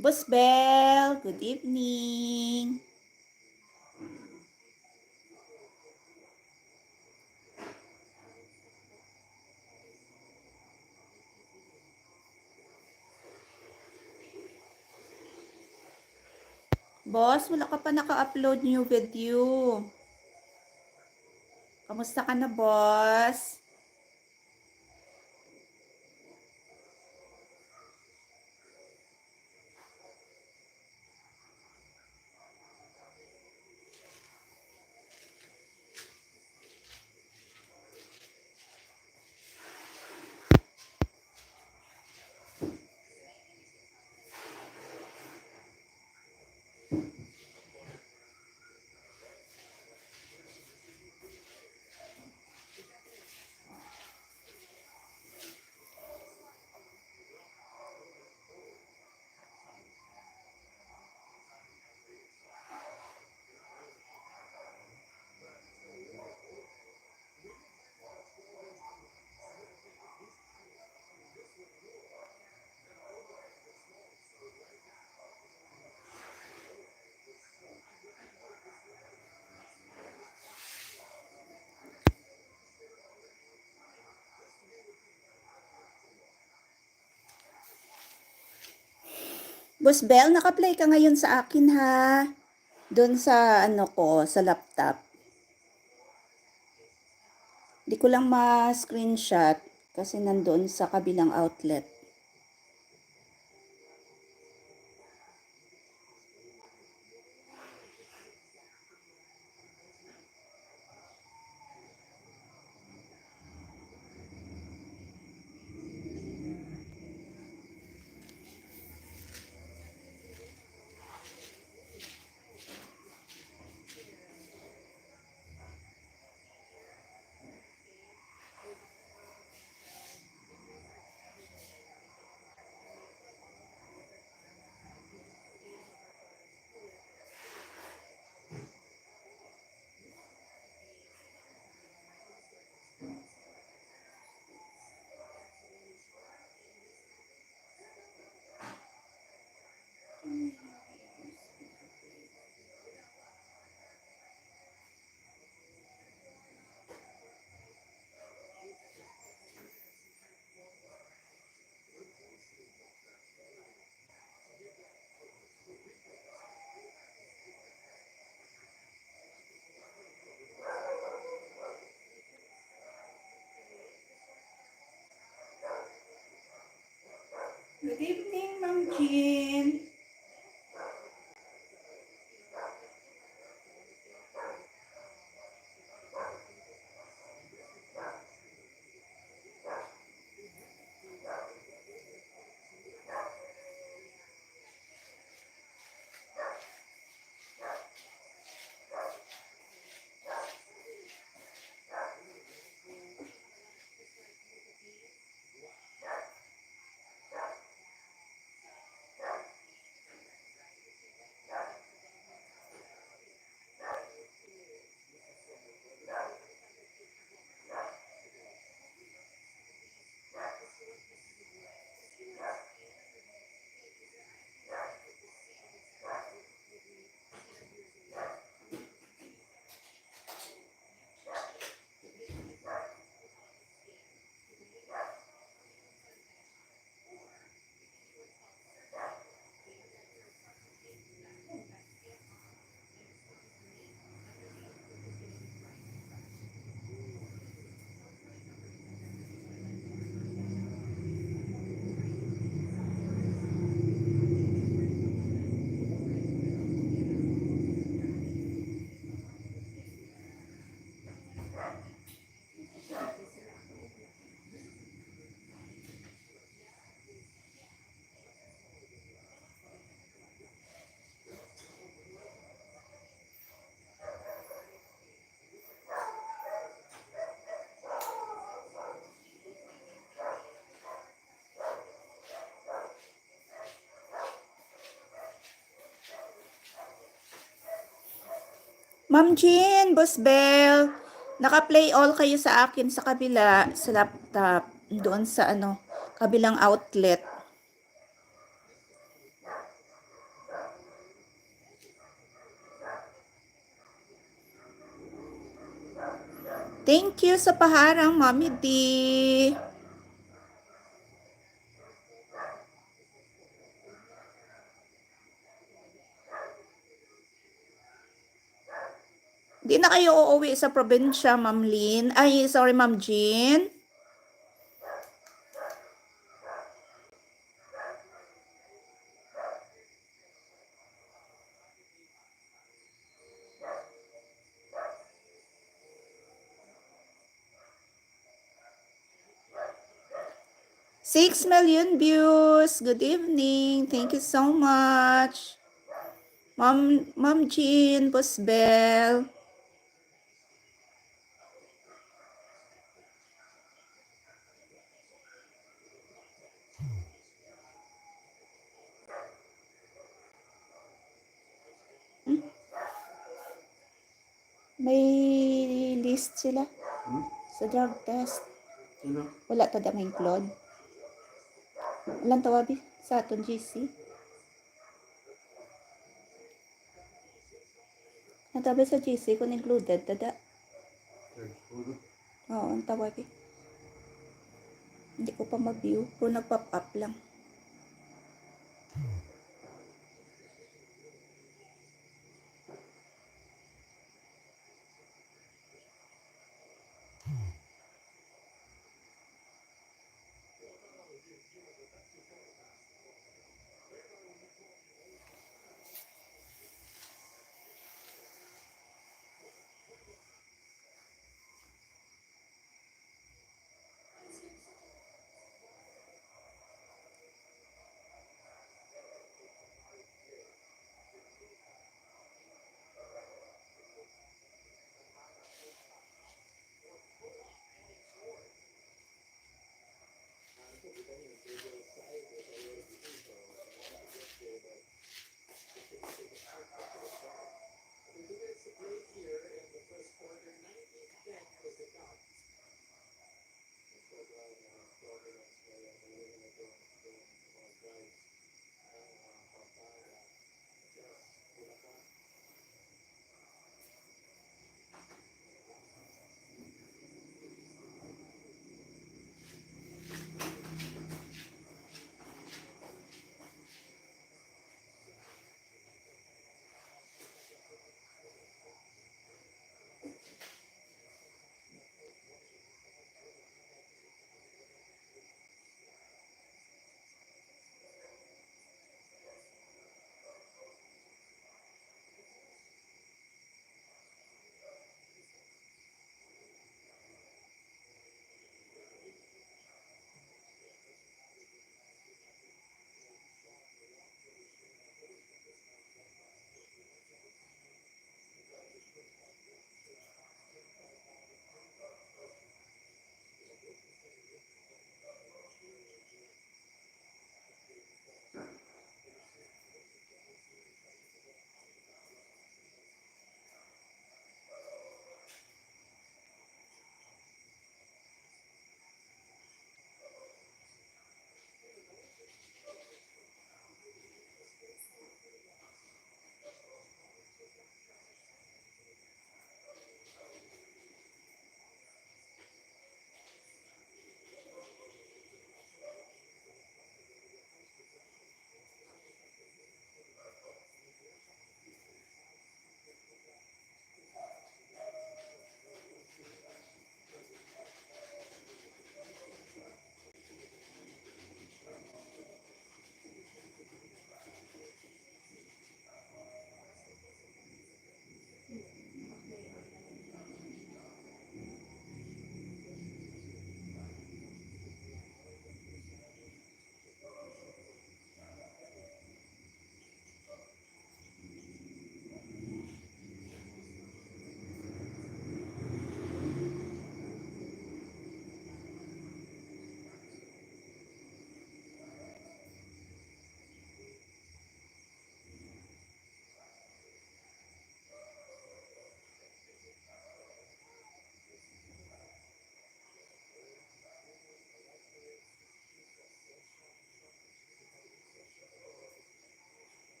Boss Bell, good evening. Boss, wala ka pa naka-upload new video. Kamusta ka na, boss? Boss Bell, naka-play ka ngayon sa akin ha. Doon sa ano ko, sa laptop. Di ko lang ma-screenshot kasi nandoon sa kabilang outlet. Good evening, Ma'am Jean. Ma'am Jean, Boss Bell, naka-play all kayo sa akin sa kabila, sa laptop, doon sa ano, kabilang outlet. Thank you sa paharang, Mommy D. Di na kayo uuwi sa probinsya, Ma'am Lynn. Ay, sorry, Ma'am Jean. Six million views. Good evening. Thank you so much. Ma'am Jean, Boss Bell. May list sila sa drug test. Wala to da may include. Walang tawabi sa aton GC. Natabi sa GC kung included tada. Oo, ang tawabi. Hindi ko pa mag-view. Kung nag-pop up lang.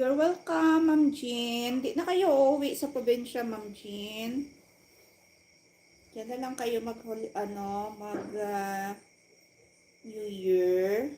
You're welcome, Ma'am Jean. Di na kayo uuwi sa probinsya, Ma'am Jean. Diyan na lang kayo mag New Year.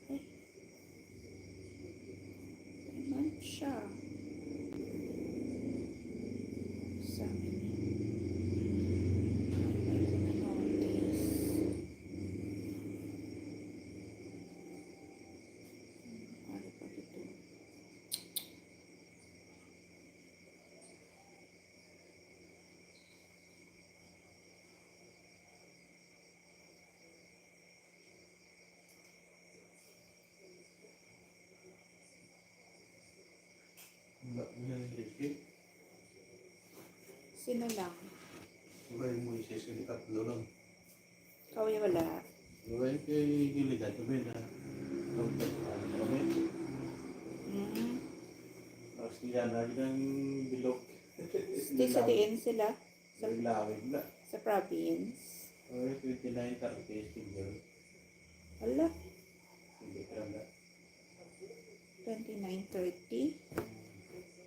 Ay, naman siya. Sabi niya. Ay, na-notice. Ano pa dito? Sino lang? Sabay mo isisili tatlo lang. Ikaw yung wala. Sabay kay Giligan, sabay na. Kami. Mm. Tapos kaya na ng bilog. Stay sa diin sila. Sa ilawin na. Sa province. Okay, 29 30 single. Wala. Hindi ka na. 29:30.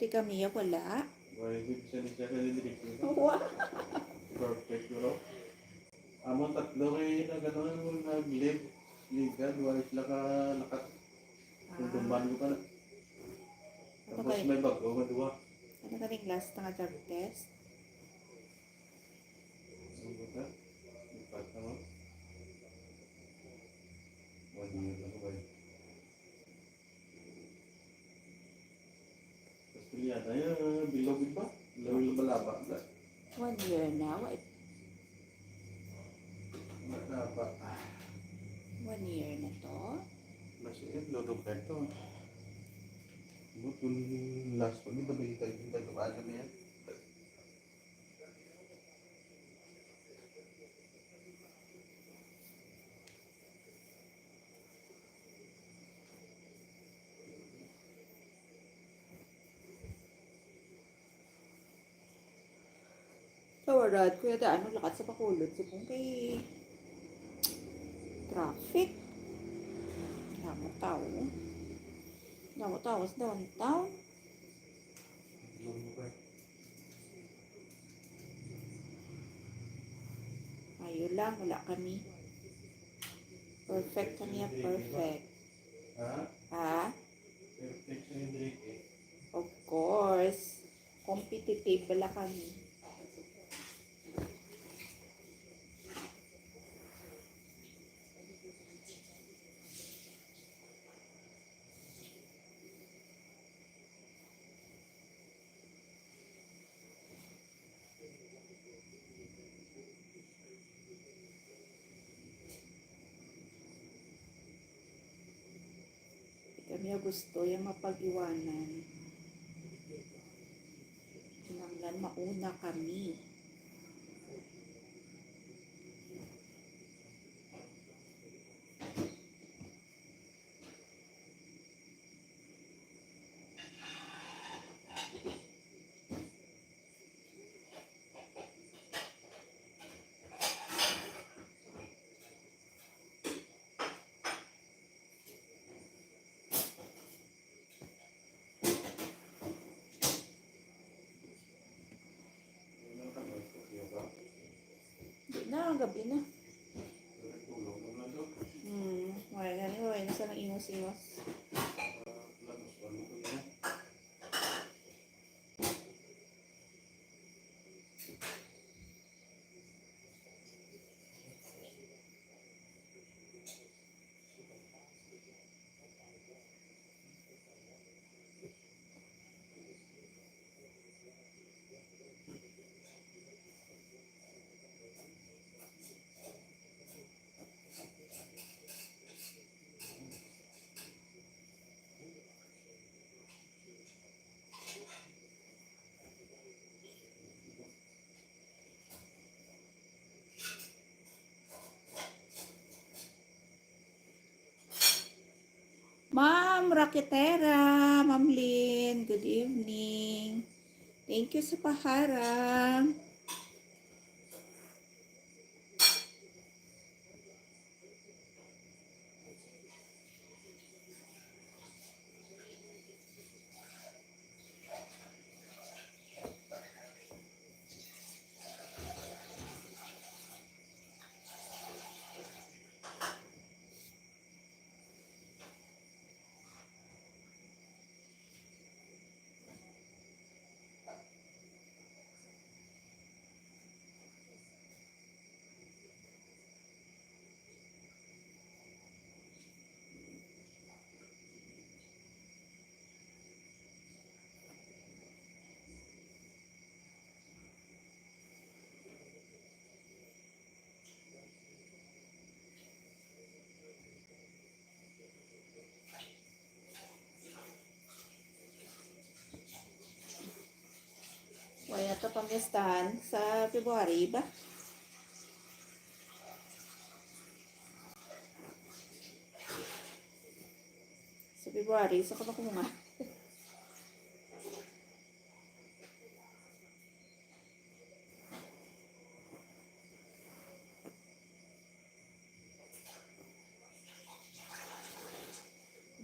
Di kami wala. Very good siya ni siya ka Wow. perfect bro. Amon tatlo kayo na gano'n mo nag-live. Ligan, wala sila ka nakat. Tuntumban ko pa na. Ano Tapos kayo? may bago ka diba? Ano ka rin last na drug test? Ano ba ka? Ipat na mo? 1 year lang ba? Tapos pilihan tayo, bilog ba? Bilog malaba. 1 year na. What? Malaba. 1 year na to? Masih lodong ka ito. Ano kung last pag ito may tayo kabahan na yan? Kawarad, kuya daan mo lakat sa Bacolod. Sipong kay traffic. Damo tao. Damo tao sa downtown. Ayun lang, wala kami. Perfect kami, perfect. Ha? Ha? Perfect sa Enrique. Of course. Competitive pala kami. Kami gusto yung mapag-iwanan. Kinanglan mauna kami. Di na, gabi na. Wala na rin. Wala na sa nang ingos-ingos. Raketera, Ma'am Lynn, good evening. Thank you sa paharang. Wala ito pamistahan sa February ba? Sa February, sa kapakunga.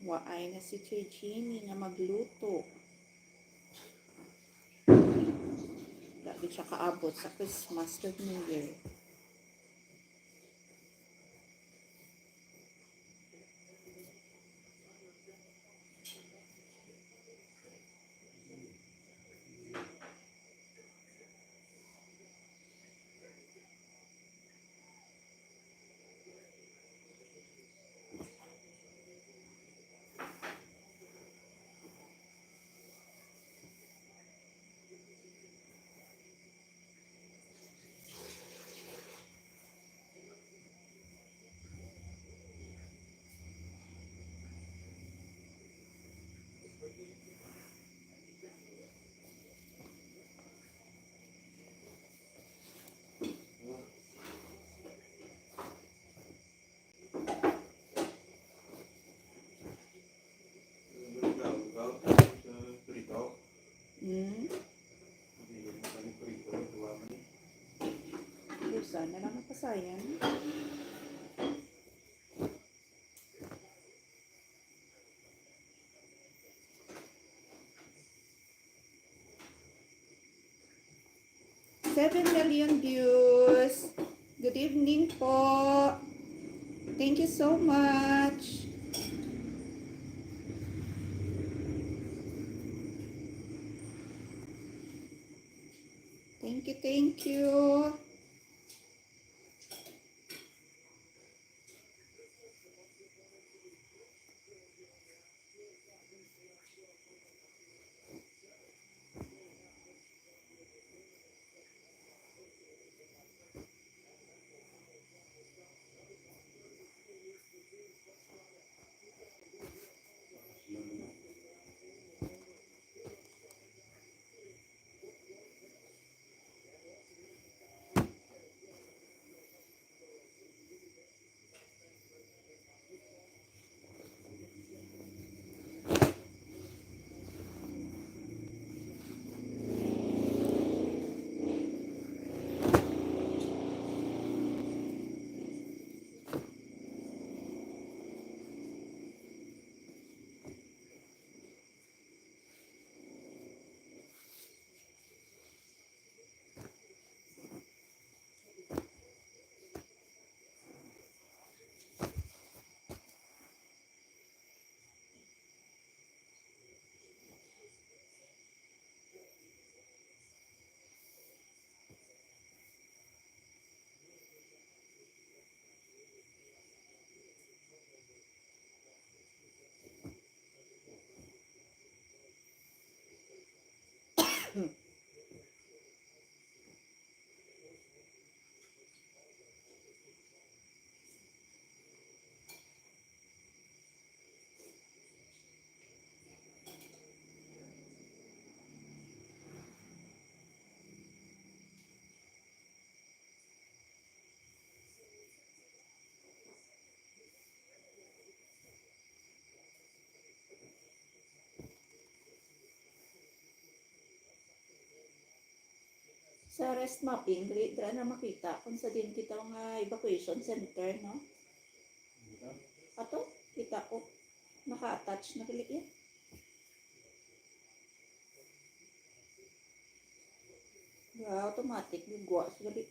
Waay na si Chechini nga magluto. Lagi siya kaabot sa Christmas at New Year. Sana lang mapasayan. Seven million views. Good evening po. Thank you so much. Thank you, thank you. rest mapping, dira na makita kung sa din kita nga evacuation center, no? Dito. Ato, kita ko. Naka-attach na kali yan. Automatic, gugwa sa gabi.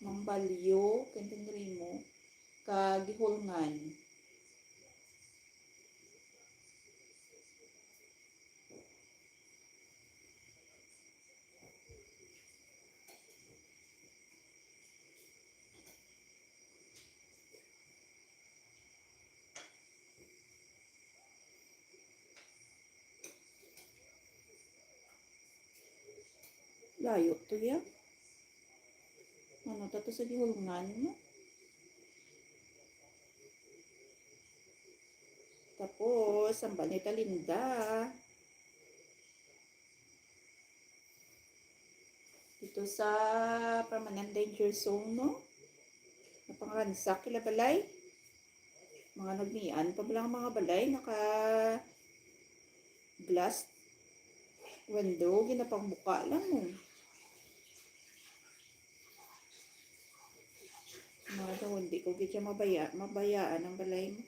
Mambalyo, kenteng mo, kagihulngan. Layo to ya. Ano tato sa gihulngan mo? Tapos, ang Banita Linda. Dito sa permanent danger zone, no? Napangaransak kila balay. Mga nagnian pa ba lang mga balay, naka glass window, ginapangbuka lang mo. Mga daw, hindi ko gitya mabayaan ang balay mo.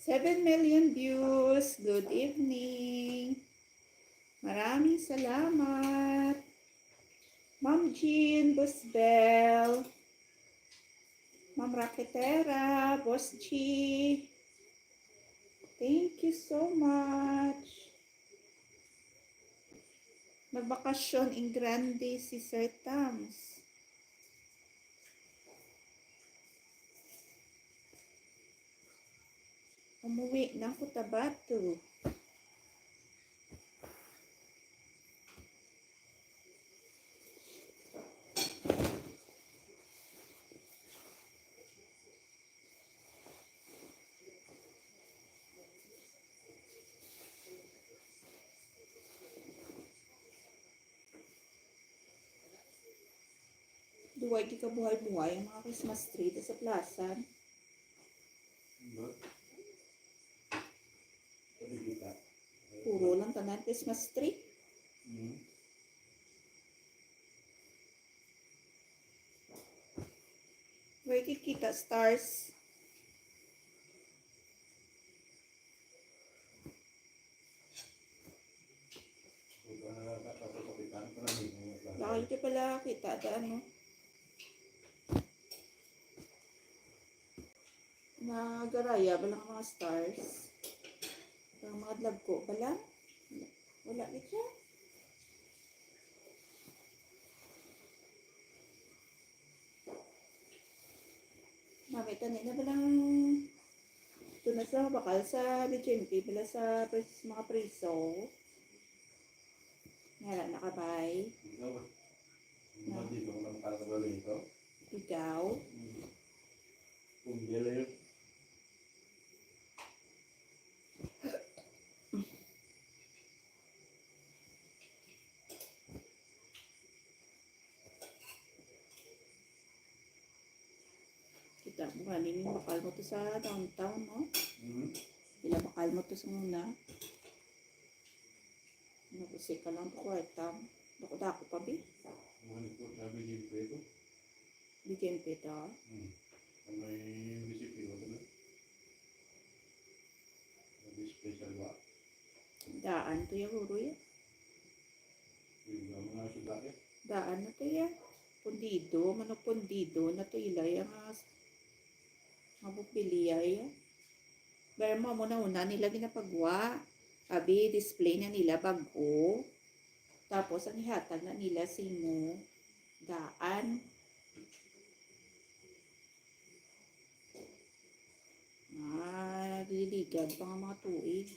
Seven million views. Good evening. Maraming salamat. Ma'am Jean Busbel. Ma'am Raketera. Boss G. Thank you so much. Nagbakasyon in Grande si Sir Tams. Umuwi ng Cotabato. Duwag di ka buhay-buhay ang mga Christmas tree sa plaza. Puro lang tanan Christmas tree. Where kikita stars. Laki ka pala kita da ano. Nagaraya ba lang ang mga stars? Ang mga vlog ko ba lang? Wala ka siya. Mami, tanin na ba lang ito na sa bakal sa BGMP pala sa mga preso. Ngayon, nakabay. Ikaw. Kita mo nga, nini bakal mo to sa downtown, no? Ila bakal mo to sa muna. Nagusik ka lang to kwarta. Dako-dako pa, bi? BGMP to. May disiplina ko na. May special ba? Daan to ya, huro ya. Yung mga sudake. Daan na to ya. Pundido, manok pundido na to ilay ang mabupili ay. Pero mo na una nila ginapagwa. Abi, display na nila bago. Tapos, ang ihatag na nila simo daan. Nagliligad pa nga mga tuig.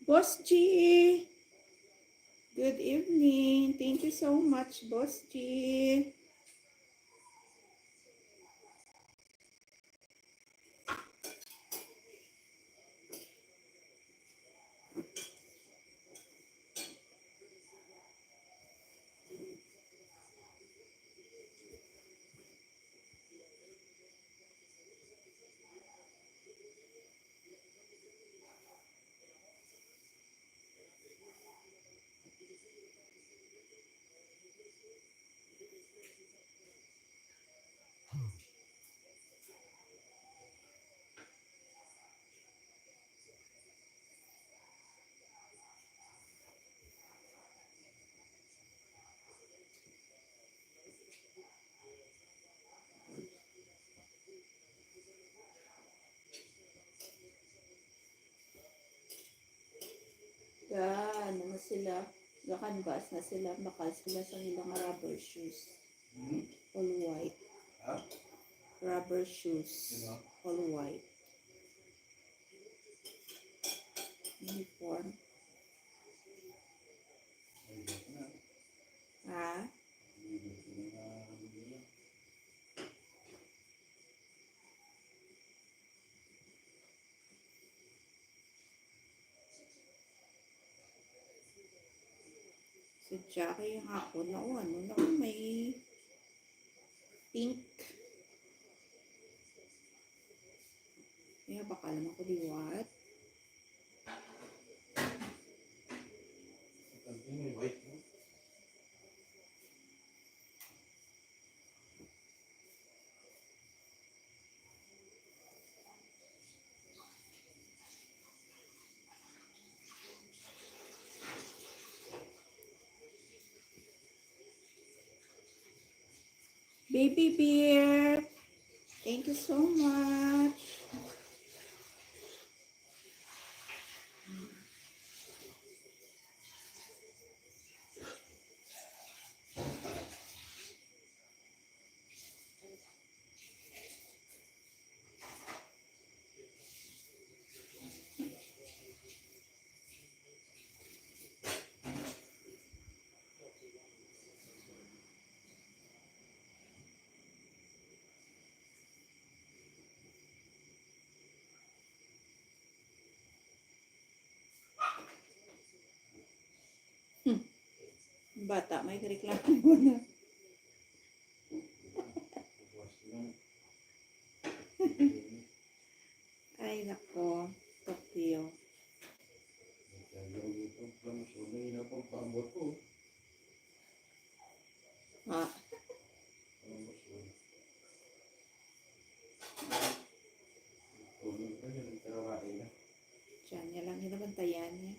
Boss G! Good evening. Thank you so much, Boss G. Yan, ano sila? Gakanbas na sila. Bakal sila sa nilang rubber shoes. All white. Rubber shoes. All white. Uniform. Ha? Si Jackie yung hapon na may pink. Kaya baka naman ko liwat. Baby Bear, thank you so much. Bata, may reklamo mo na. Ay, nako. Tokyo. Ha? Diyan niya lang hinabantayan niya.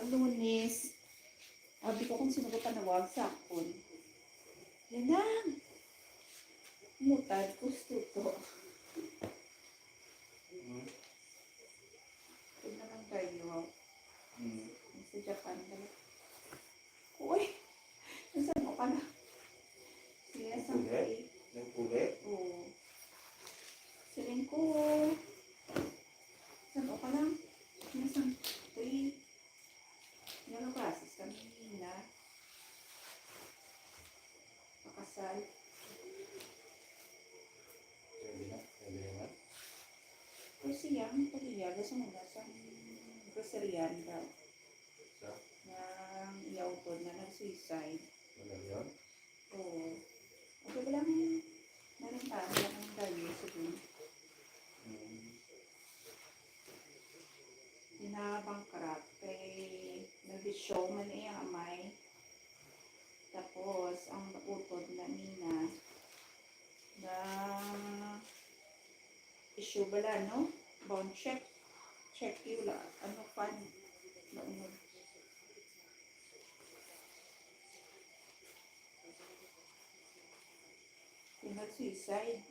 ang Lunes. Sabi ko kung sino ko panawag sa akon. Yan lang. Mutad, gusto to. Ito naman kayo. Sa Japan pala. Uy! Nasaan mo ka na? Yes, ang Puli? Yung puli? Oo. Siling ko. Saan ka lang? Nasaan? Uy. Nalabasis kami na. Pakasal. Pwede na. Pwede naman. Pero siyang pag-iya. Gusto mo na sa groceryan daw. Sa? Ng iyaw ko na nag-suicide. Wala yun? Oo. Okay ba lang narintahan lang ang dayo sa dun. Binabangkrap kay nag-show man iya amay. Tapos ang naputod na nina na issue bala no? Bond check. Check yun la. Ano fan? Naunod. Yung nag-suicide.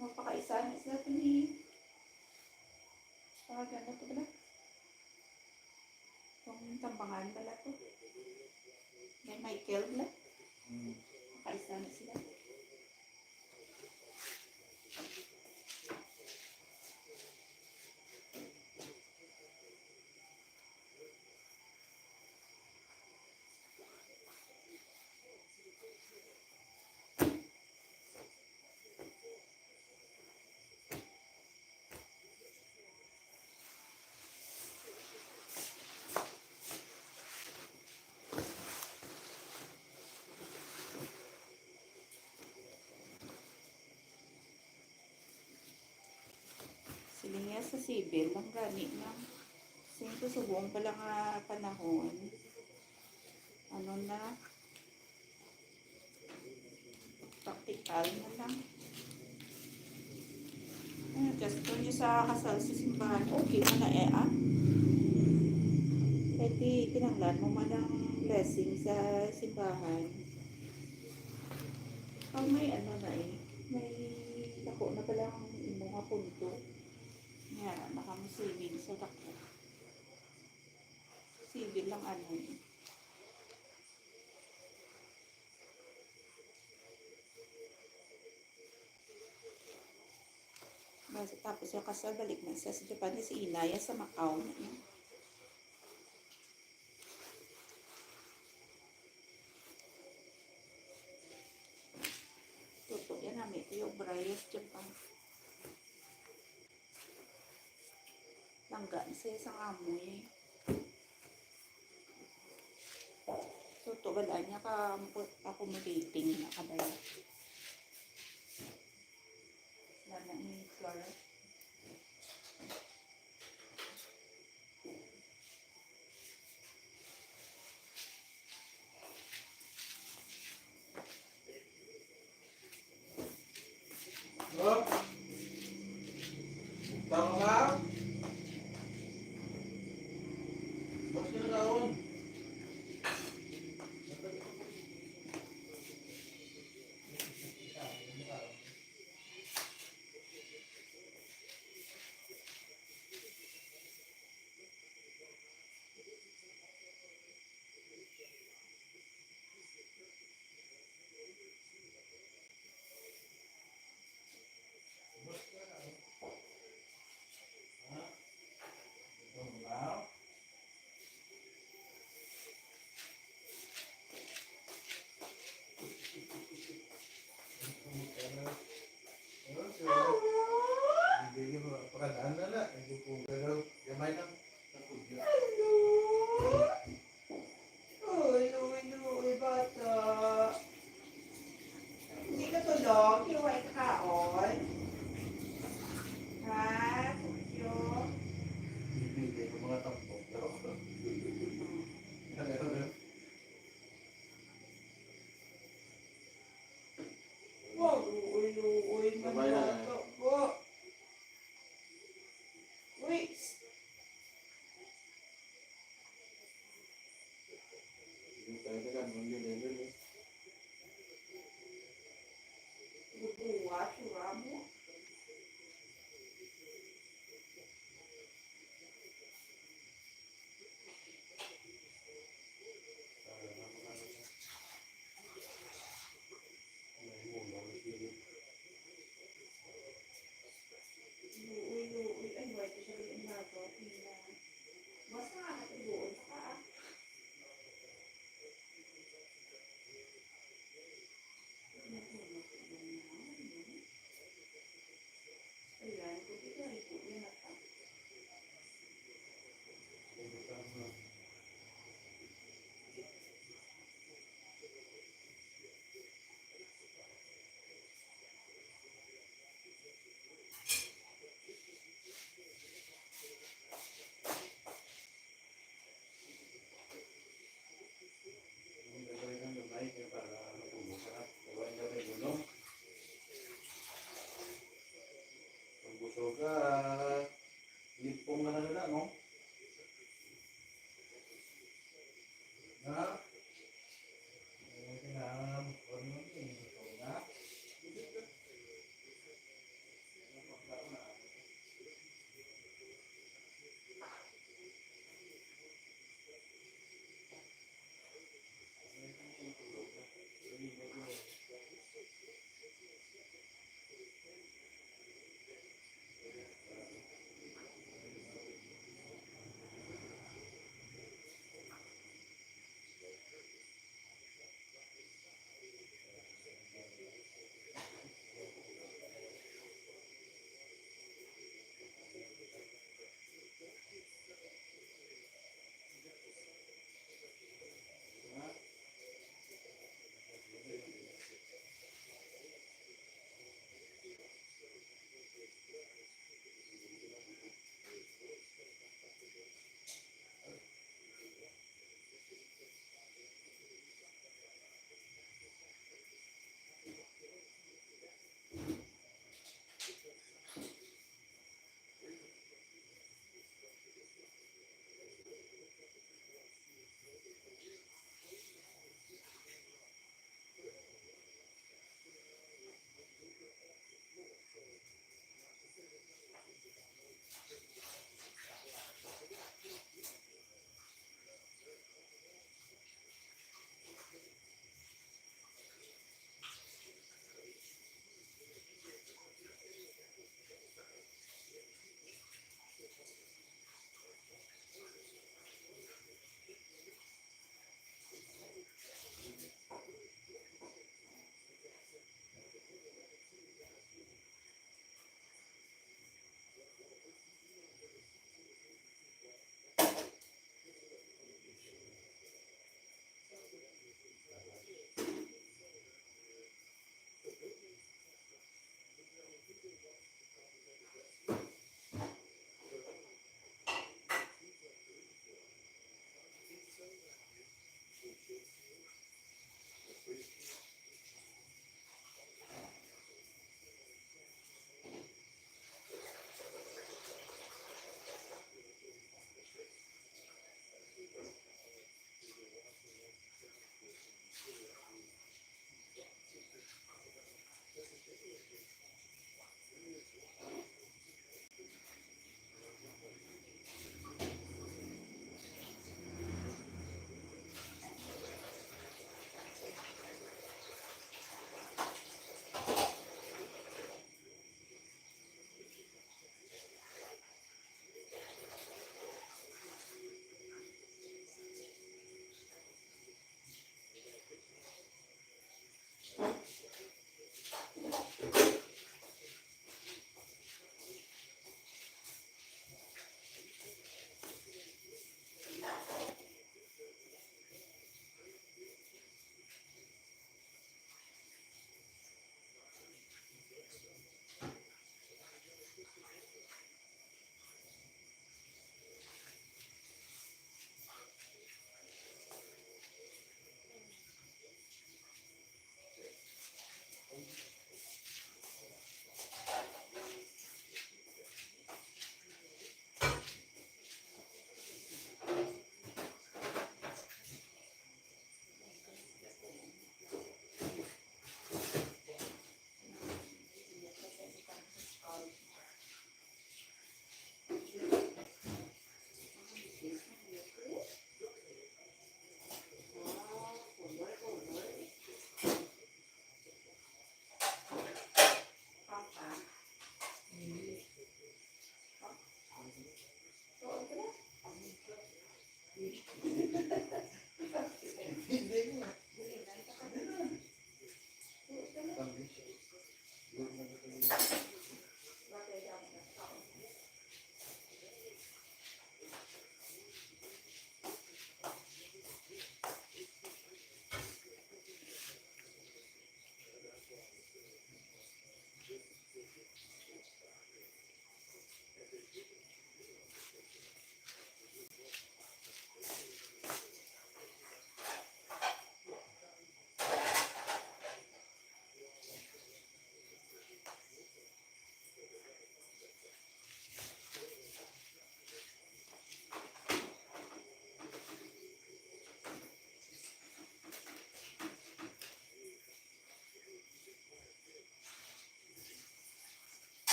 Magpakaisa na sila ito ni parang ano ito bala? Itong tambangan bala ito. May Michael bala. Makaisa na sila. Silinga sa civil, lang gani ng sinto sa buong pala nga panahon. Ano na, practical na lang. Just kung nyo sa kasal sa simbahan, okay mo na Pwede tinanglan mo man ang blessing sa simbahan. Pag may ano na may dako na palang mga punto. Nga, nakamusibig sa dako. Civil lang ano Tapos yung kasal, balik na siya sa Japan, si Inaya sa Macau. Tuto yan namin, ito yung Brayas Japan. Langgan sa isang amoy. Tuto wala niya ka accommodating na kadaya. Wala ni Flora. Oh! Tama ka? Ba't ka nakaon? Hindi mo pakadaan na na. Hindi po pero gamay lang. Uy, bata. Hindi ka tulog, kiway kaon. Ha? Yo. Bibigay ko mga tampok. Wow, uy, Sabay na. manbata ko. Uy.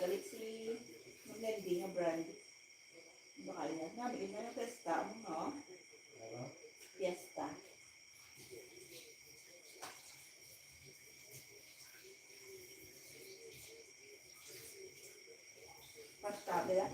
galit si Maglendi nga brand. Baka yan. Nabi na yung pesta mo, no? Fiesta. Pastabe lang.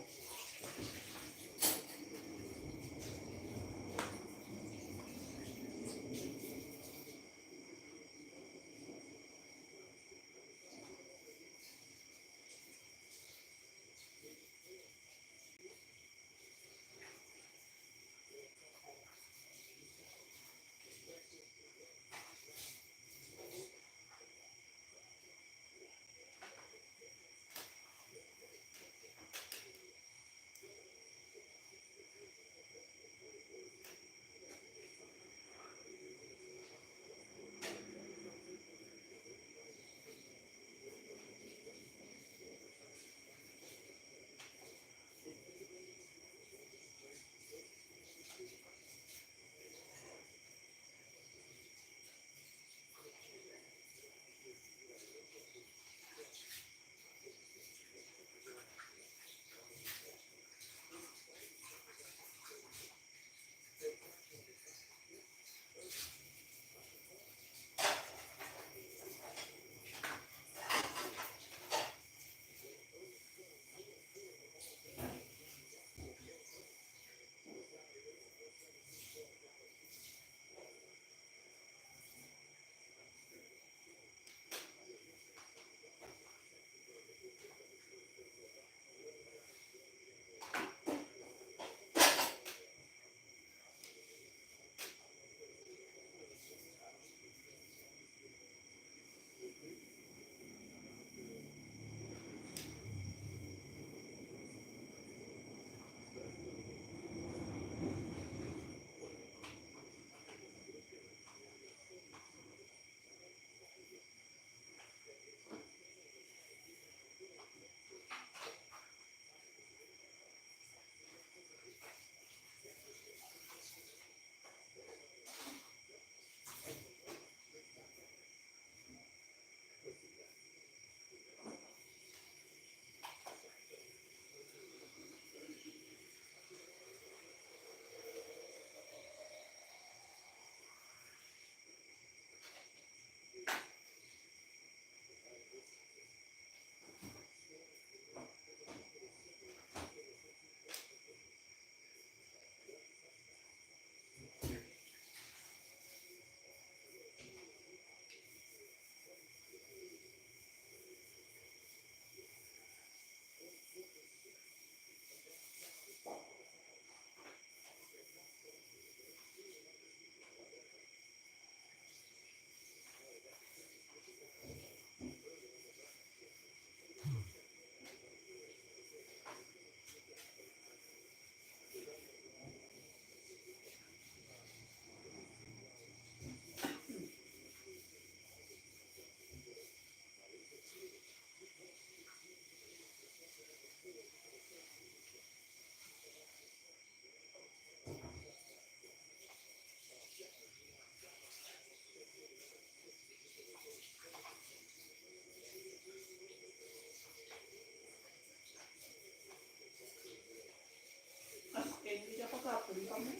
Hindi ka pagkapon kami.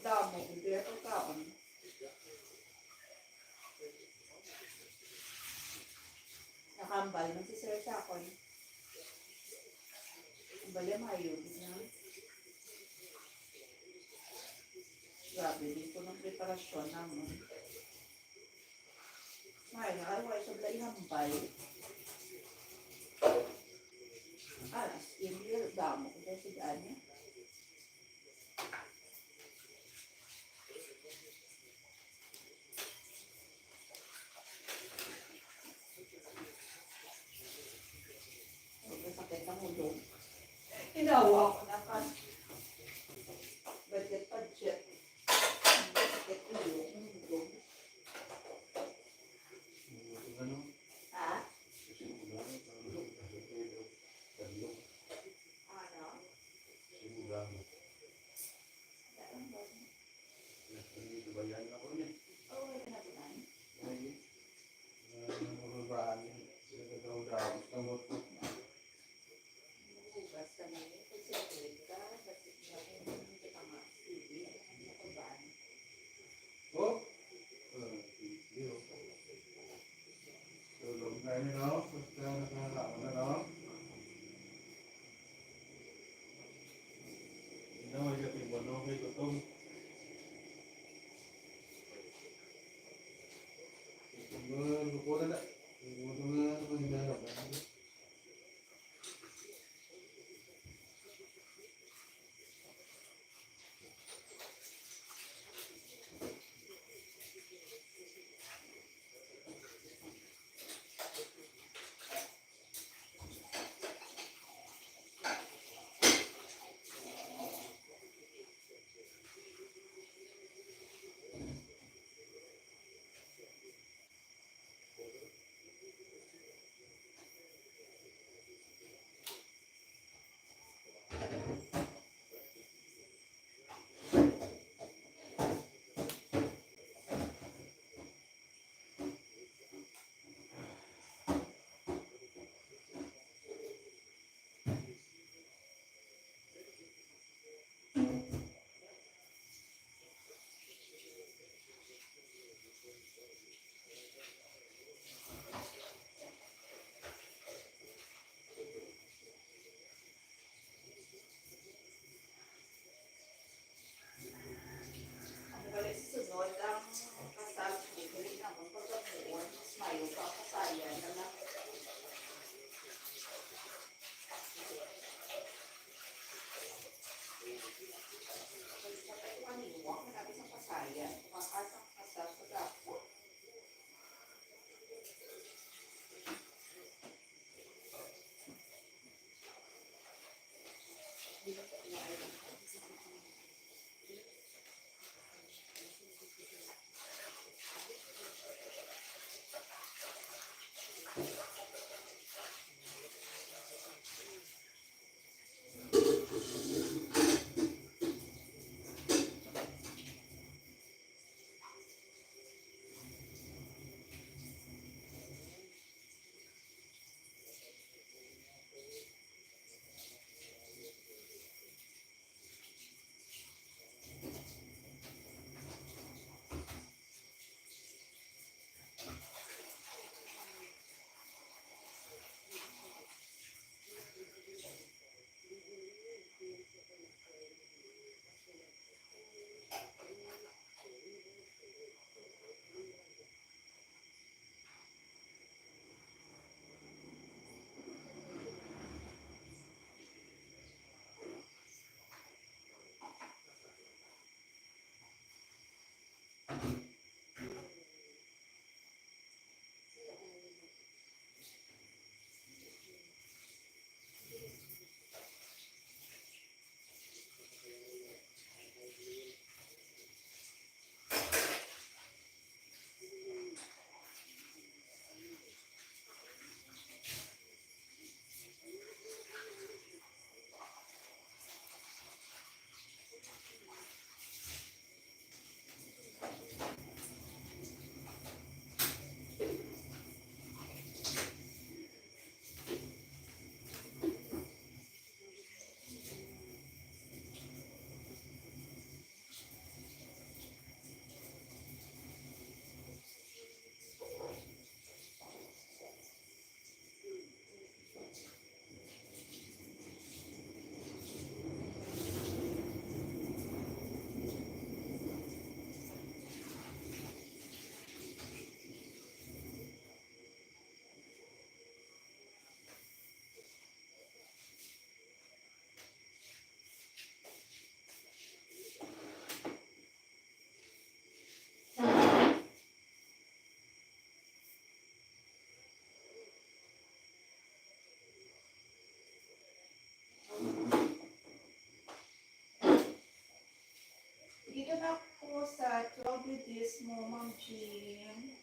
Damo, hindi ka pagkaon. Nakambal man si Sir Sakon. Ambal yung mayod na. Grabe, din po ng preparasyon naman. May nakaway sa blay hambal. Alas, hindi damo ko dahil si Anya. Sakit ang ulo. Inawa ko na kan. Budget. Sakit ulo. Ano? Ha? Jim.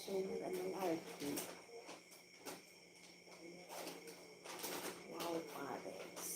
siya yung anong arte. Wow, pares.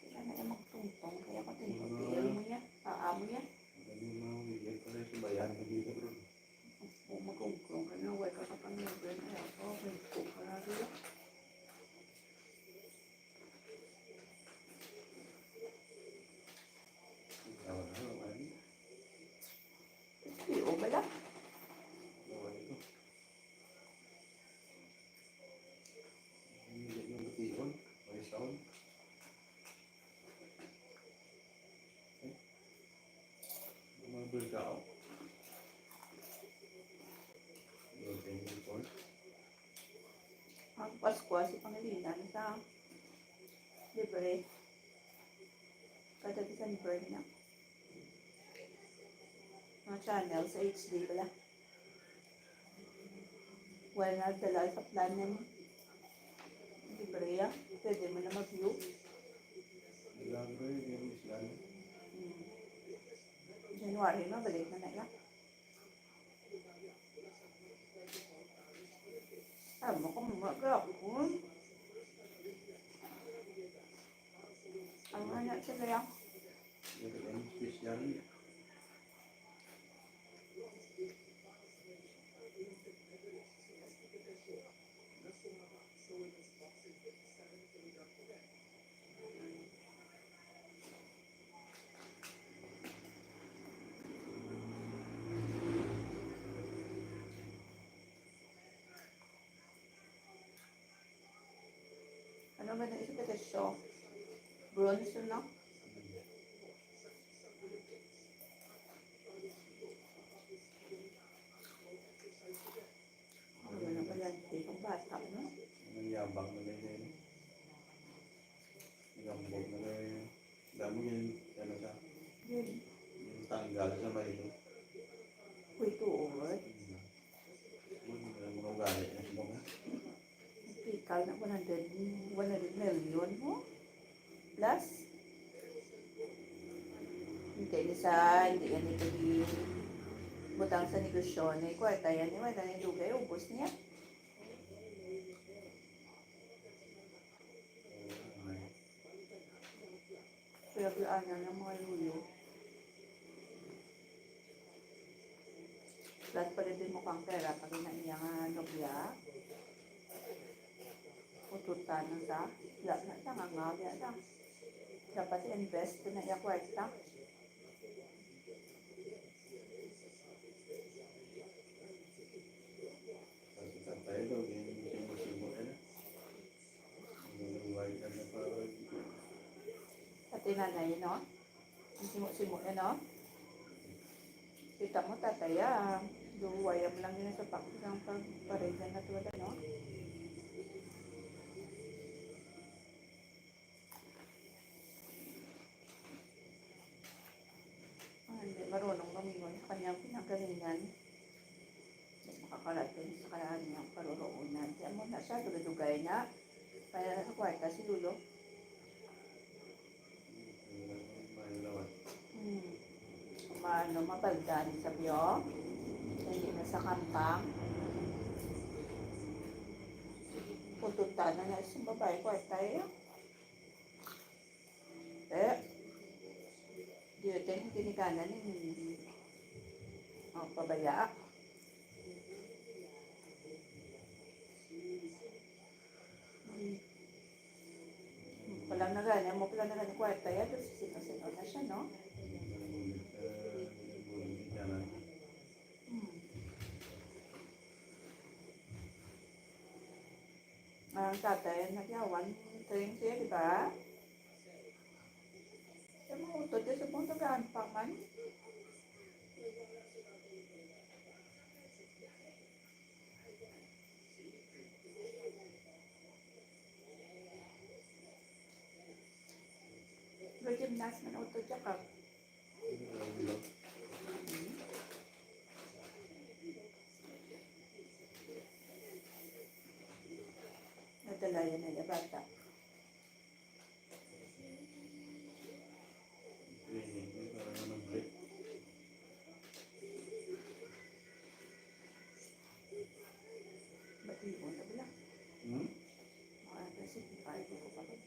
Kaya na yung magtungtong, kaya ko tinutiyal mo yan, paamo yan. Lagi mga wigil pa rin sa bayan na dito bro. Kung magkungkrong ka na, huwag ka sa pangyayon, ay ako, may kung ka na rin. Tawa na naman. Ay, o bala. Tawa ito. Hindi yung batiyon. May sound. Mga bulgao. Yung report. Ang Pasko, si Pangilinan sa libre. Kada December na. Mga channel sa HD pala. Wala na dala sa plan na mo. Libre yan. Pwede mo na mag-view. Milagro yung Islam. January na, balik na yan. Alam mo kung mag-grab ko. Ang anak sila yan. Yung special. Ano ba na isip ito show? Bronze na? Ano na pala? Hindi kong bata, no? Ang yabang na rin. Gambog na rin. Dami yun. Ano siya? Yun. Yung tanggal sa mailo. Uy, tuod. Mga galit na sila nga. Pikal na 100 million mo. Plus. Hindi yan ito di butang sa negosyon. Kwarta yan. Wala na yung lugay. Ubus niya. Kaya ano ng mga luyo. Plus pa rin din mo kang pera pag na iyang nobya. Ututan na sa. Wala na siya nga nga. Dapat invest na iya kwarta. Kasi tayo daw, yung simo-simo na. Yung white na parang Pati nanay, no? Ang simo-simo, no? Kita mo, tataya. Duwayam lang yun sa ng pagparegan na tuwala, no? Hindi marunong lumingon sa kanyang pinanggalingan. Hindi makakarating sa kanyang paruroonan. Diyan mo na siya, dugay na. Kaya sa kwarta si Lulo. mailawat. Kumano, mabaldan sa biyo. Hindi na sa kampang. Putunta na na sa babae kwarta eh. Dito yung tinikanan ni pabaya. Palang na ganyan mo, palang na ganyan kwarta yan. Tapos sino-sino na siya, no? Ang tatay, nagyawan, train siya, di ba? Sa mga utod, sa mga tagaan pa man. Gymnast man auto check-up. Nadala yan na yung bata. Training, parang ng break. Ba't hindi mo na bala? Hmm? Mga kasi parang ko pa rin.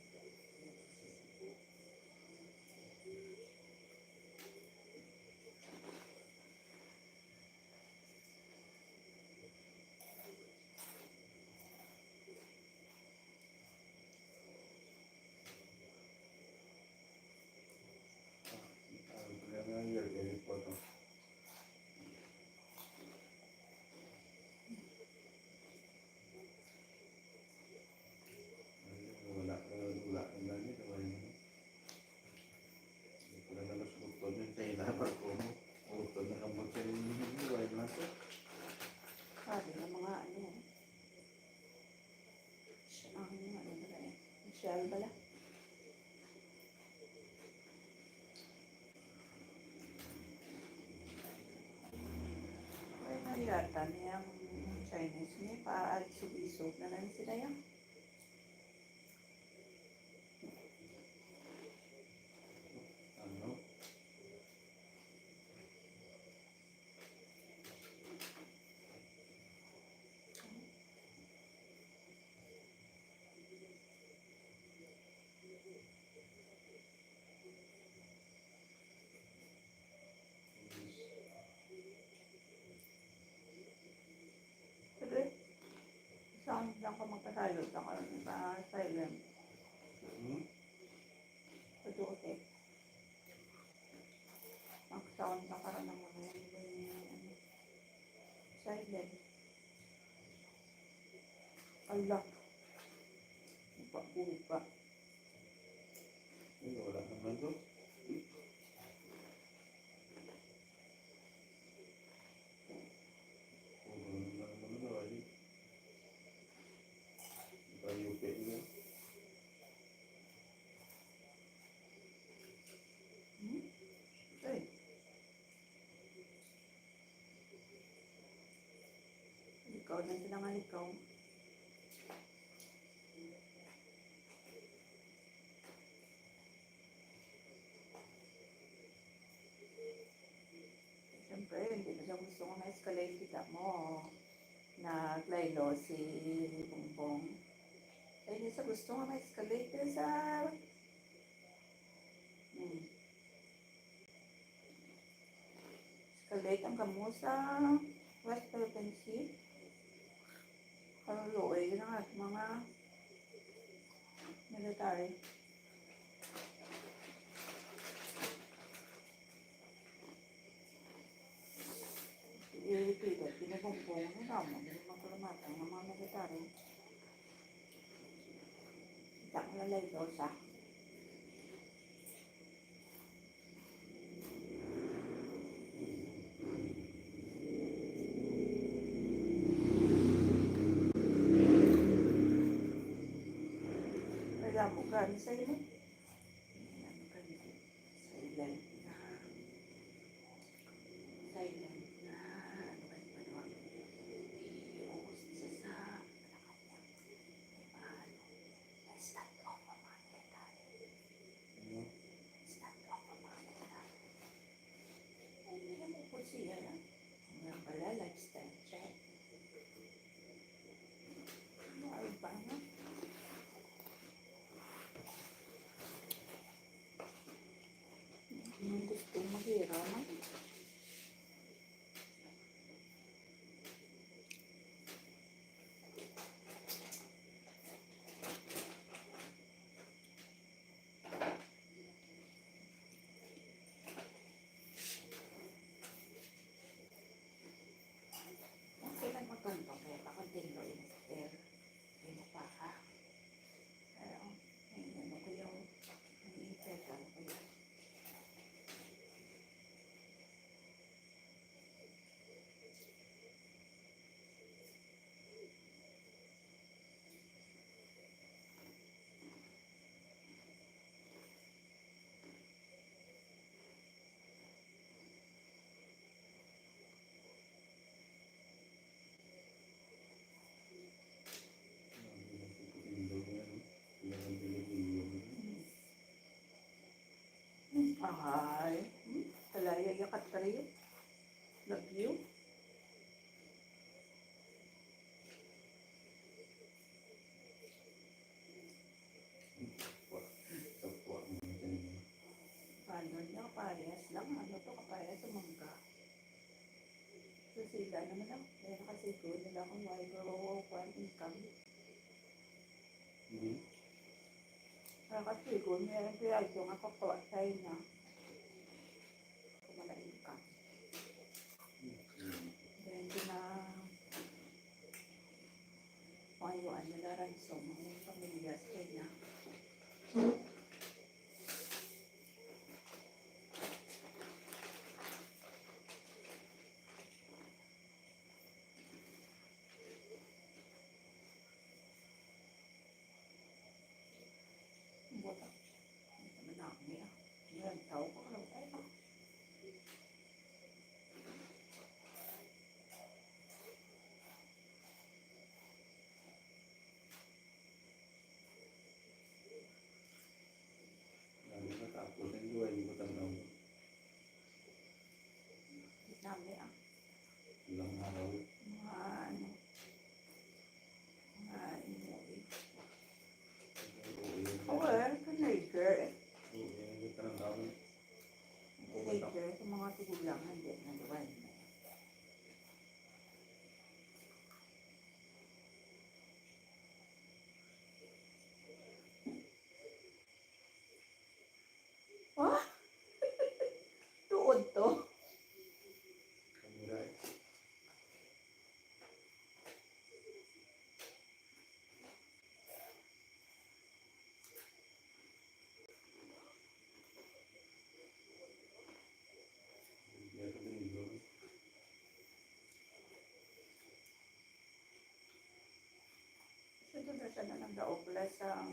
Kaya nga ganit po ito. Wala ang langit. Hindi ko na nalusutod yung kailangan ko mo. Utod na kambag sa inyo. Wala na ito. Sabi ng mga ano. Ang ano na rin. Michelle bala. Ay, naliyata niyang Chinese niya. Paalisog-isog na lang sila yan. Ano? Sige. Sound lang ka magkasayod. Ako silent. Hmm? Paduote. Mag-sound na para ng mga ano. Silent. Allah. Bupa-bupa. Ay, wala naman ito. Ay. Ikaw na sila nga ikaw. Siyempre, hindi na siya gusto ko na-escalate kita mo. Naglaylo si Bongbong. Ay, hindi siya gusto nga ma-escalate sa... Escalate ang kamo sa West Philippine Sea. Kaluloy na nga mga military. Ipilit, pinabongpong na naman. Hindi magkalamatang ng mga military. Kita ko nalaylo sa... Kaya mo gani sa iyo. Silent na. Silent na. Ano ba yung panawag? I-host siya sa paano? Stand off ang mga military. Stand off ang mga military. Ay, hindi naman po siya na. Nga pala, lifestyle check. Ano ay ba na? Katri. Love you. Kapwa mo dyan. Ano niya, parehas lang. Ano to, kaparehas sa mangga. So sila naman lang. Kaya nakasigo nila kung why grow one income. Kaya kasigo, meron kaya yung ako po, China. Kung wala income. Then, na mayuan nila ransom ng pamilya sa kanya. Buta. Ito man ako niya. Ngayon, tao ko lang tayo. Lagi na tapos ang luwa, hindi ko tanaw. Dami ang Ilang araw. mga ano, mga inuwi. Oh, teenager eh. Hindi ka nang tawag. Teenager, sa mga tigulang, hindi na naman. Wah! Tuod to. Kamura eh. Hindi ako dinigo. So, doon na sana ng daoblas ang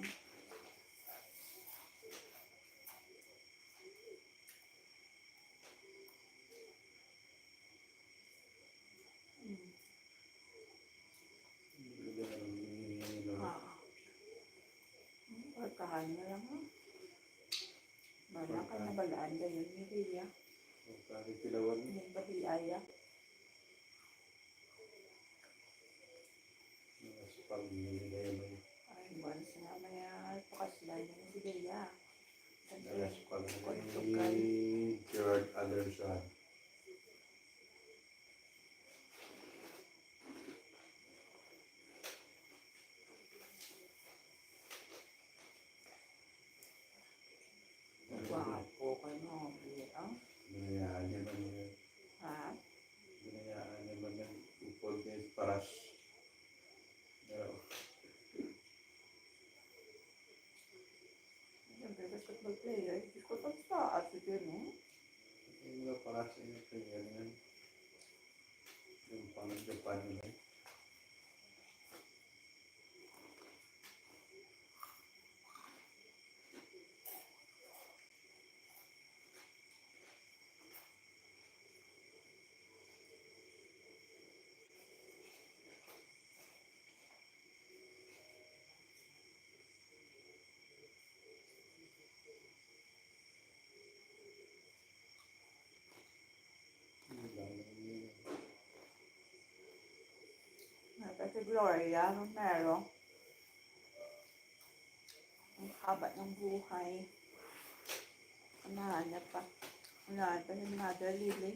Hindi ka nang hinihingi na. pagkahan na lang ha. Bala ka na balaan na yun ni Ria. Kahit tilawan. Yung bahiyaya. Mas pag nilagay mo. Ay, once na may pakaslan na si Ria. Mas pag Kontukan. ni Gerard Anderson. Gwapo ka no, Ria. Binayaan niya man yun. Ha? Binayaan niya man yung upol niya paras. Pero, Siyempre, basketball player. Diyos ko, sa at sige no. yung mga paras niya kanya yan. Yung pang-Japan nila. Kasi Gloria Romero. Ang haba ng buhay. Unahan pa. Unahan pa ni Mother Lily.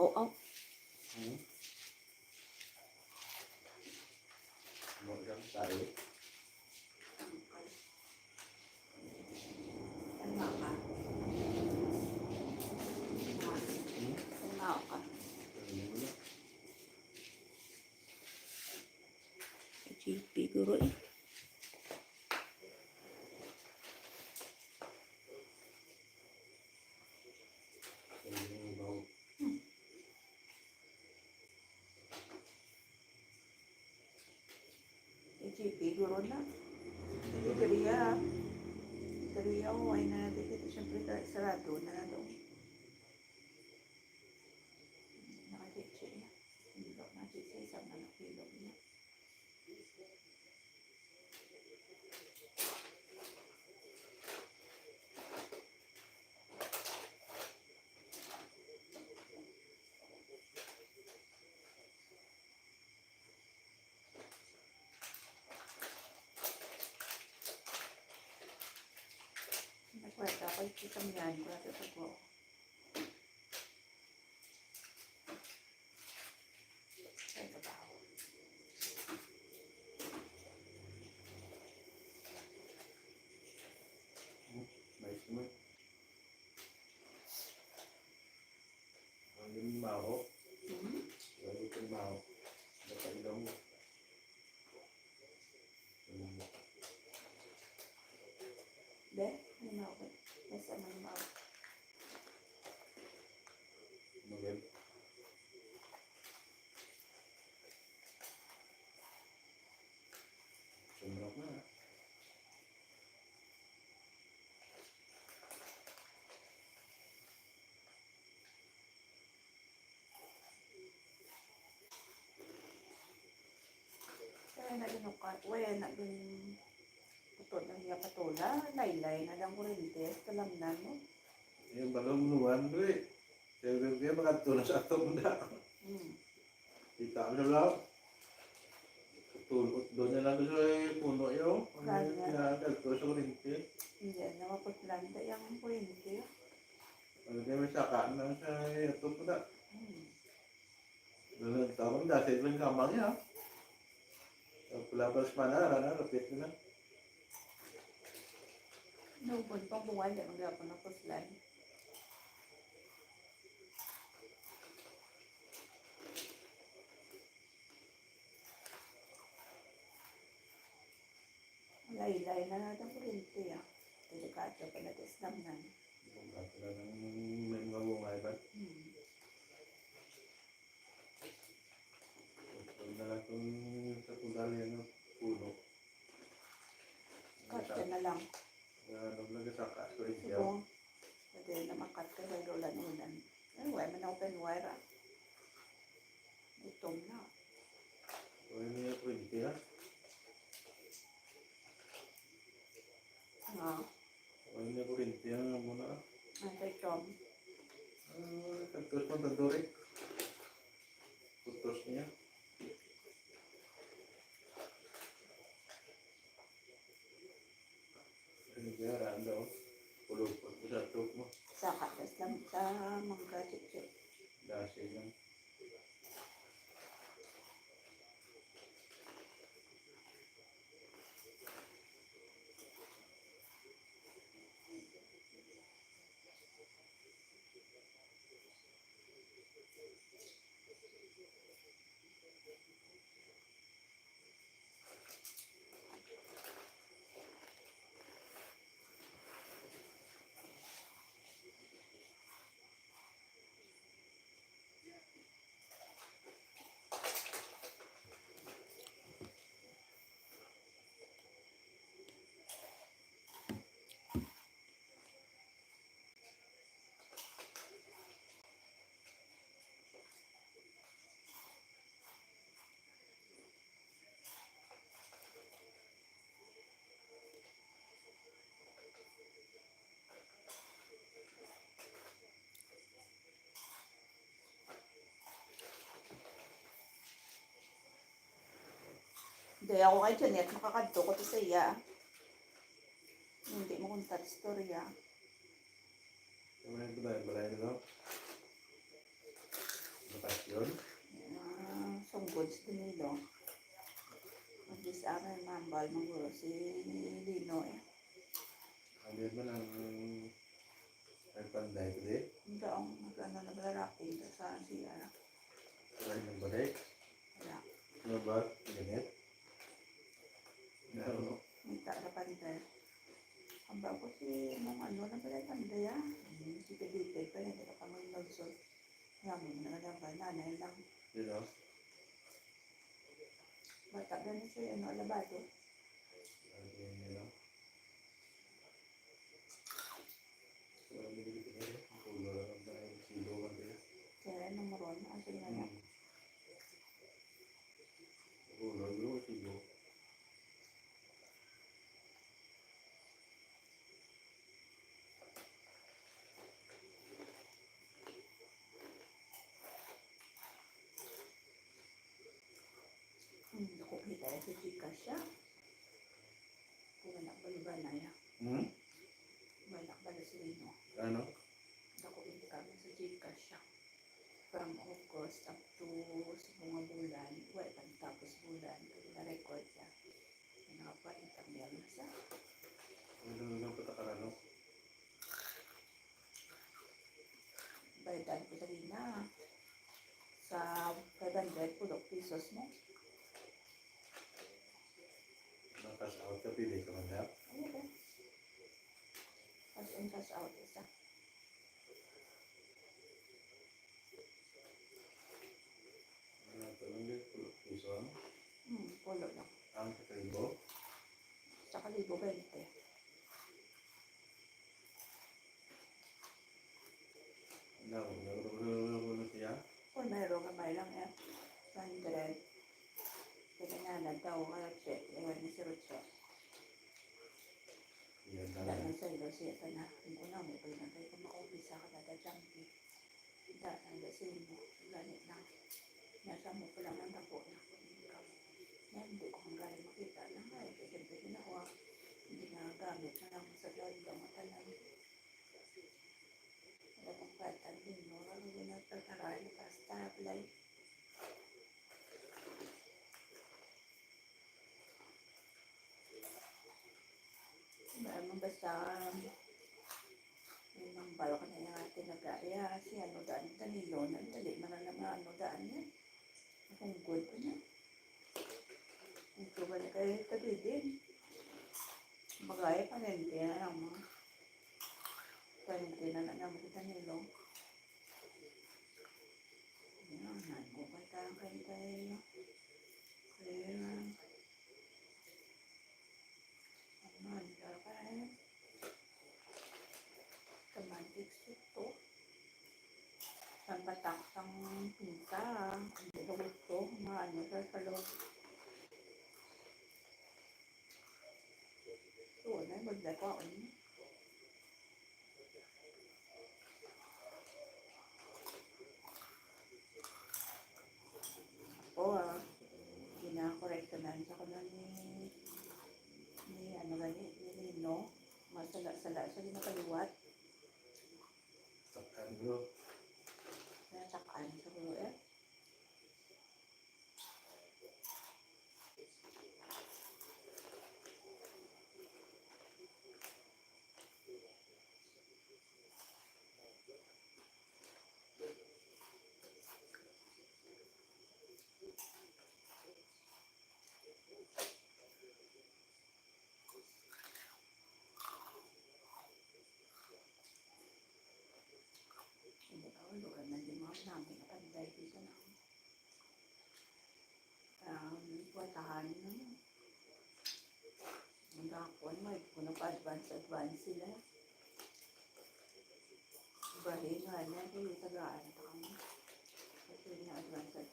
Aw-aw. Magang tayo. Tama ka. Tama ka. JP guro eh. JP guro na. Teriya. Teriya ko ay na dito. Siyempre sarado na na doon. Nakajitsi na. Hindi ko nakajitsi. Isang nakilog niya. Nagkwenta ako isang yan. Kaya sa ko. Ay, trabaho. Nice naman. Ang limaho. Lalo ito limaho. Baka ilaw mo. De, ano ako? Basta may mao. Magel. Sumrok na. Kaya na din ako. Uy, na din. Putol ng iya patula. Laylay na lang kurintes. Kalamnan mo. Yung balong nuwan doon eh. Kaya kaya makatulas sa atong na. Kita mo na lang. Tulot doon na lang sa puno yun. Ano pinakagatulas sa kurinti. Hindi na maputlanda yung kurinte. Ano kaya may saka na sa atong na. Doon nagtawang dati lang kamang yan. Pulabas pa na, rapit na. Nubod pang buwan. Di mag-apon ng puslan. Laylay na natin kurinte. Delikado pa natin sa damnan. Wala nang may mga bungay ba? Huwag na lang kung sa tugal yan ang puno. Cut ka na lang. Ano lang sa kaso rin siya. Siguro. Pwede na makat ka sa ulan-ulan. Anyway, man open wire ah. Itom na. Huwag niya po hindi ha. Huwag niya po hindi ha muna. Anti-chom. Kantos mo tandorik. Putos niya. Ano kaya randa o? Pulupot mo sa tok mo. Sa katas lang sa mga chichik. Dasi lang. Hindi ako kay Janet, makakadto ko to sa iya. Hindi mo kung touch story ah. Ano yung balay na lang? Pasyon. Sunggod sa Danilo. Mag-is amin mambal maguro si Lino eh. Hindi mo lang may panday ko di. Hindi ang magano nagrarapping sa CR. Try ng balik. Wala. Ano ba? Ganit? Ano? Minta na panday. Ang bago si mong ano na pala panday ah. Si Pedite pa hindi ka pa mag-nagsol. Yaman na lang ba? Nanay lang. You know? Bata na siya ano alabado. Lagi nila. So, nililito na rin. Pulo lang ang dahil silo lang din. Kaya nung maroon, asin na na. Pulo yung silo. Ako kita ya sa Gcash siya. Kung anak ba na ya. Balak ba na si Lino. Ano? Ako hindi kami sa Gcash siya. From August up to sa mga bulan, wala pang tapos bulan, kaya na-record siya. May nakapalit ang meron siya. Ano lang patakaran, no? Bayadan ko sa Lina. Sa 500 pulok pesos mo. Cash out ka, pili ka man na. Ano ba? Cash in, cash out isa. Talong din, pulo piso ang. Pulo lang. Ang kakaibo. Sa kalibo 20. Nagulo siya. Kung mayroong kamay lang yan, 100. Kaya nga daw kaya check, ewan ni si Rucho. Yan na Dahil lang. sa ilo siya pa na, hindi ko na mo pa yung nagay kung makaubisa ka na da junkie. Dahil sa ilo, ganit lang. Nasa mo pa lang ang tapo na kung hindi ka. Yan, hindi ko hanggang makita lang nga eh. Kasi siyempre ginawa, hindi na gamit na lang sa loob ng matalan. Wala kong patan din, no? Ano yung nagtataral, basta apply. Naman basta may mambalo ka na yung ating nag-aaya si ano daan Danilo nandali man na naman ano daan yan akong good pa niya ito ba na kayo tabi din magaya panente na lang mga panente na naman si Danilo yan nano kay tarang kayo tayo kaya aman kaya Kamantik ito. Ang batak ng pinta. Ang loob ko. Maano sa loob. So, na magdako ako niya. Ako ginakorektanan sa kanan ni ano gani, ni Lino. Masala-sala sa ginakaliwat. Takan bro. Nasakaan sa bulo eh. Hindi ka ulugan na di mga namin panday dito na. Watahan na. Ang dakon, may puno pa advance sila. Ibahin nga niya, kaya tagaan pa kami. Kasi niya advance.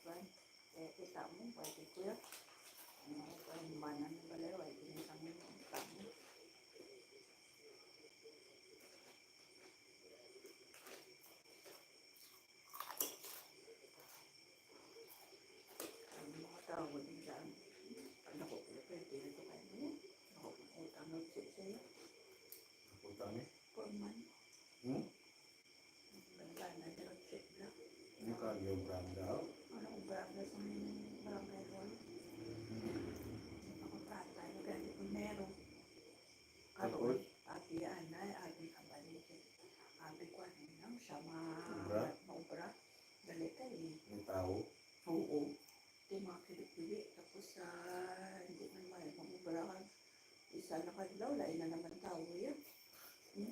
Kaya kita mo, pwede ko yan. Kaya manan ng balay, pwede niya kami ang kami. Ang mga tao din dyan. Ano ko, pwede na ito kayo niya. Ako, utang nagsit sa'yo. Putang eh. 4 months. Hmm? Nagbaga na nagsit lang. Ano ka yung branda? sana kadlaw, lain na naman tao yan.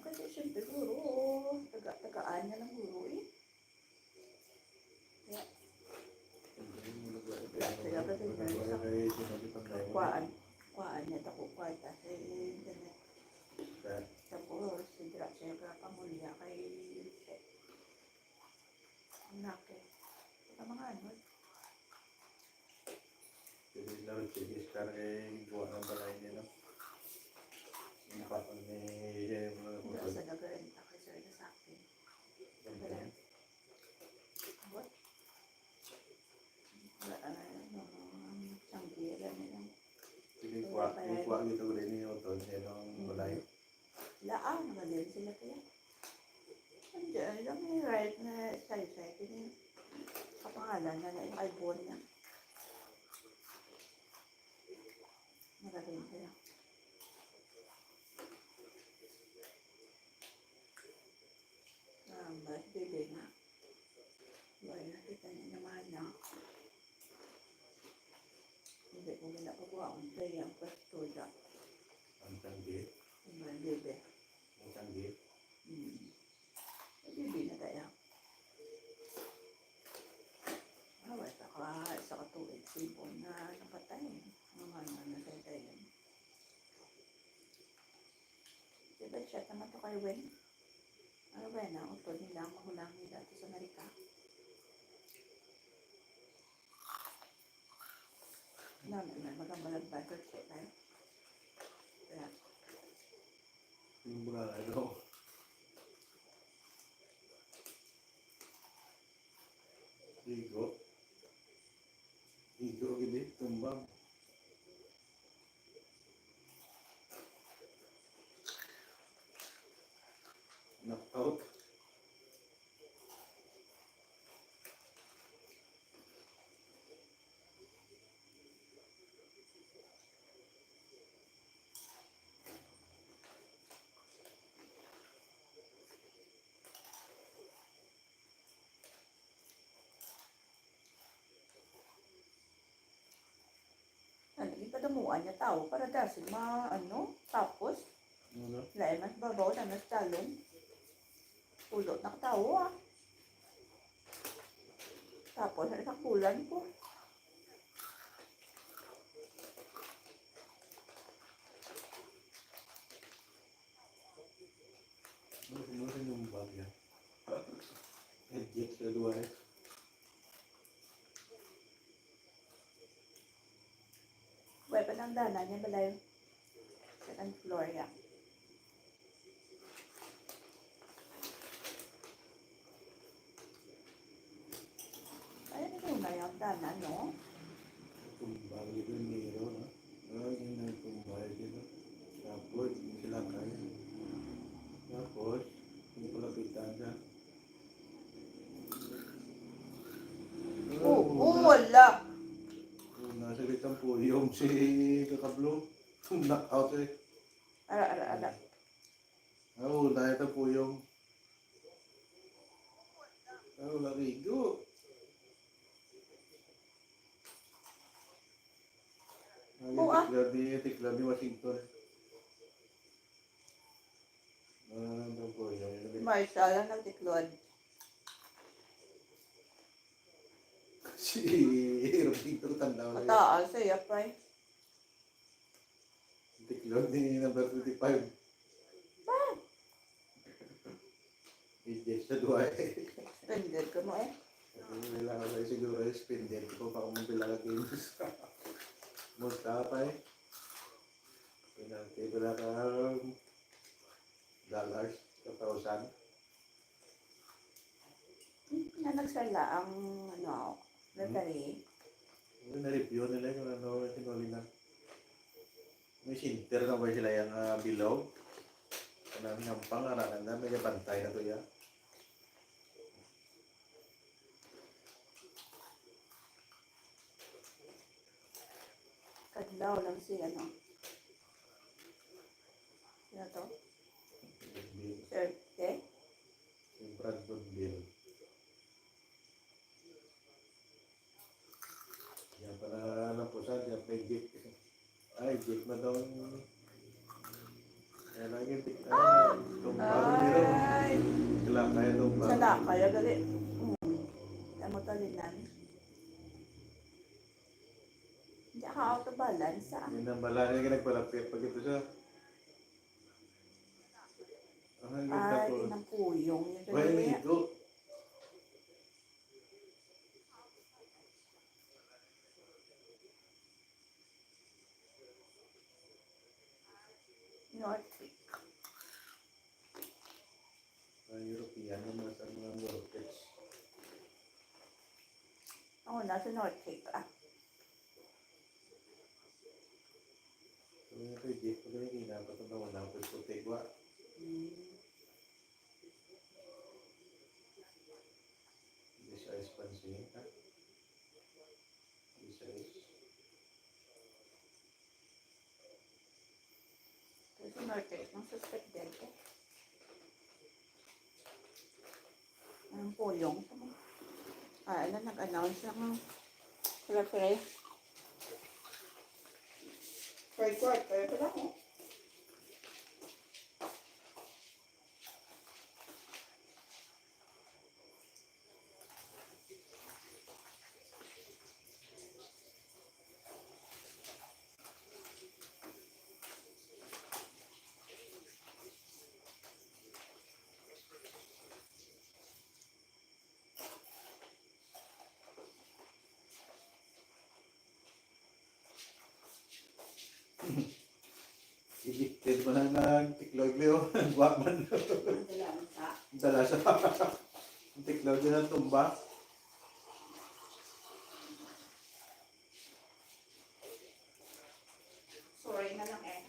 Kasi siyempre guro, tagaan niya ng guro eh. Kaya, sila kasi sa kuwaan niya tako kwarta sa internet. Tapos, sidra siya pamulya kay Nake. Sa mga ano, Jadi lang tigis kare buat ng balay nila. Empat ni hindi sa nagarenta kay Sir na sa akin. What? Sanggira nilang. Jadi kuat gitu udah ini otot yang balay. Laang, magaling sila kaya. Andiyan lang may right na side-side. Yung kapangalan na yung ibon niya. Magaling sila. Mas bebe nga. Buhay nakita niya naman na. Hindi ko ginagawa ang play ang pwesto dyan. Ang tanggi, Ang bebe. ang tanggi. Bebe na kaya. Sa katuwid, sipon na napatay. Mga nasentay yan. Diba chat naman to kay Wen? Ano ba yan? Ang utod nila, mahulangi dati sa Amerika. Magambalag battle check tayo. Kaya, Yung bulan ano. Igo gini tumbang. Knockout. naging padamuan niya tao para dasin tapos, Ano? lain mas babaw na mas talong. Pulot na tao ah. Tapos, nasakulan ko. Ano yung bag yan? Edget sa dua eh. Buhay pa ng dana niya balay. Second floor yan. Ayun yung na yung dana, no? Tumbang gitu niro na. Yung nagtumbay gitu. Tapos sila kaya. Tapos yung palapitan siya. Wala. Nasa litang po yung si Kakablo. Knockout eh. Ara. Oo, dahil ito po yung larigo. Tiklab ni Washington. Ano po yun? Marshall ang nagtiklod. Si Washington tanda ko. Mataas siya, pre. Tiklab ni number 25. Ijes na dua eh. Suspended ka mo eh. Nila ko tayo siguro spender ko pa kung magbilang games. Musta pa eh. Pinanti ko na dollars, 2,000. Na nagsala ang referee. Na-review nila kung ano sinuli na. May sinter na ba sila yung bilog? Kanang nampang aranan na, may bantay na to ya. Kadlaw lang si to? Sir, okay? Yung Bradford Bill. Yan pala napusan, yan may gift. Ay, gift na daw sa kaya gali. Amo talinan. Hindi ka out of balance sa. Hindi na balanya ka nagpalapit pag ito siya. Ang hanggang na Ay, po. ng puyong niya Why gali. ito? North Creek. Ang European naman sa mga Europeans. Ako nasa North Creek ah. So, yung kay Jeff, pag yung kinapat na wala ko ito tigwa. Hindi siya expansion, ha? Hindi siya Kasi North Creek, ang suspect din eh. Ang puyong. Ah, ano, nag-announce lang. Pare-pare. Pare-pare, pare-pare ako. Ejected mo na ng tiklog-leo. Nagwaman. Dala siya. Ang tiklog-leo ng tumba. Sorry na lang eh.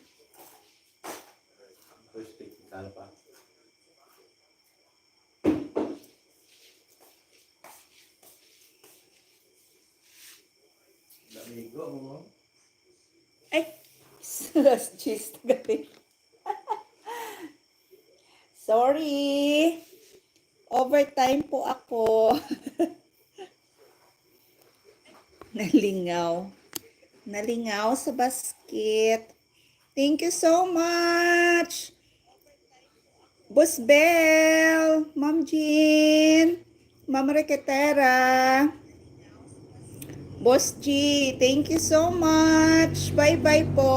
First take, talo pa. Lamigo mo. Ay! Last cheese gabi. Sorry! Overtime po ako. Nalingaw. Nalingaw sa basket. Thank you so much! Boss Bell, Ma'am Jean, Ma'am Requetera, Boss G, thank you so much. Bye-bye po.